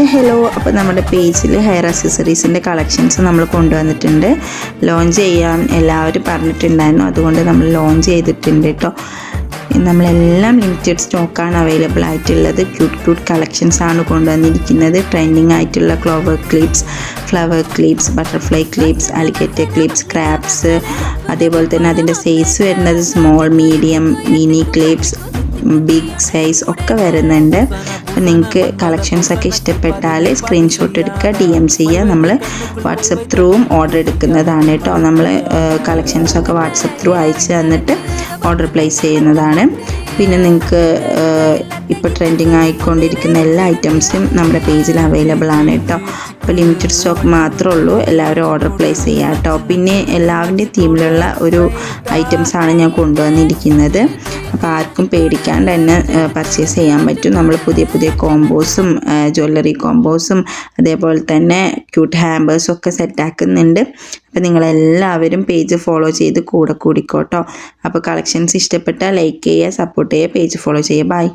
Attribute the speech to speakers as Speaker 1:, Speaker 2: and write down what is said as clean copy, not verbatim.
Speaker 1: Hello, അപ്പോൾ നമ്മുടെ പേജിൽ ഹെയർ അക്സസറീസിൻ്റെ കളക്ഷൻസ് നമ്മൾ കൊണ്ടുവന്നിട്ടുണ്ട്. ലോഞ്ച് ചെയ്യാൻ എല്ലാവരും പറഞ്ഞിട്ടുണ്ടായിരുന്നു, അതുകൊണ്ട് നമ്മൾ ലോഞ്ച് ചെയ്തിട്ടുണ്ട് കേട്ടോ. നമ്മളെല്ലാം ലിമിറ്റഡ് സ്റ്റോക്കാണ് അവൈലബിൾ ആയിട്ടുള്ളത്. ക്യൂട്ട് കളക്ഷൻസ് ആണ് കൊണ്ടുവന്നിരിക്കുന്നത്. ട്രെൻഡിങ് ആയിട്ടുള്ള flower clips, butterfly clips, alligator clips, crabs, അതേപോലെ തന്നെ അതിൻ്റെ സൈസ് വരുന്നത് small, medium, mini clips, big size ഒക്കെ വരുന്നുണ്ട്. അപ്പം നിങ്ങൾക്ക് കളക്ഷൻസൊക്കെ ഇഷ്ടപ്പെട്ടാൽ സ്ക്രീൻഷോട്ട് എടുക്കുക, DM ചെയ്യുക. നമ്മൾ വാട്സപ്പ് ത്രൂവും ഓർഡർ എടുക്കുന്നതാണ് കേട്ടോ. നമ്മൾ കളക്ഷൻസൊക്കെ വാട്സപ്പ് ത്രൂ അയച്ച് തന്നിട്ട് ഓർഡർ പ്ലേസ് ചെയ്യുന്നതാണ്. പിന്നെ നിങ്ങൾക്ക് ഇപ്പോൾ ട്രെൻഡിങ് ആയിക്കൊണ്ടിരിക്കുന്ന എല്ലാ ഐറ്റംസും നമ്മുടെ പേജിൽ അവൈലബിൾ ആണ് കേട്ടോ. അപ്പോൾ ലിമിറ്റഡ് സ്റ്റോക്ക് മാത്രമേ ഉള്ളൂ, എല്ലാവരും ഓർഡർ പ്ലേസ് ചെയ്യുക കേട്ടോ. പിന്നെ എല്ലാവരുടെയും തീമിലുള്ള ഒരു ഐറ്റംസാണ് ഞാൻ കൊണ്ടുവന്നിരിക്കുന്നത്. അപ്പോൾ ആർക്കും പേടിക്കാണ്ട് തന്നെ പർച്ചേസ് ചെയ്യാൻ പറ്റും. നമ്മൾ പുതിയ കോംബോസും ജ്വല്ലറി കോംബോസും അതേപോലെ തന്നെ ക്യൂട്ട് ഹാമ്പേഴ്സും ഒക്കെ സെറ്റാക്കുന്നുണ്ട്. അപ്പോൾ നിങ്ങളെല്ലാവരും പേജ് ഫോളോ ചെയ്ത് കൂടിക്കോട്ടോ. അപ്പോൾ കളക്ഷൻസ് ഇഷ്ടപ്പെട്ടാൽ ലൈക്ക് ചെയ്യുക, സപ്പോർട്ട് ചെയ്യുക, പേജ് ഫോളോ ചെയ്യുക. ബൈ.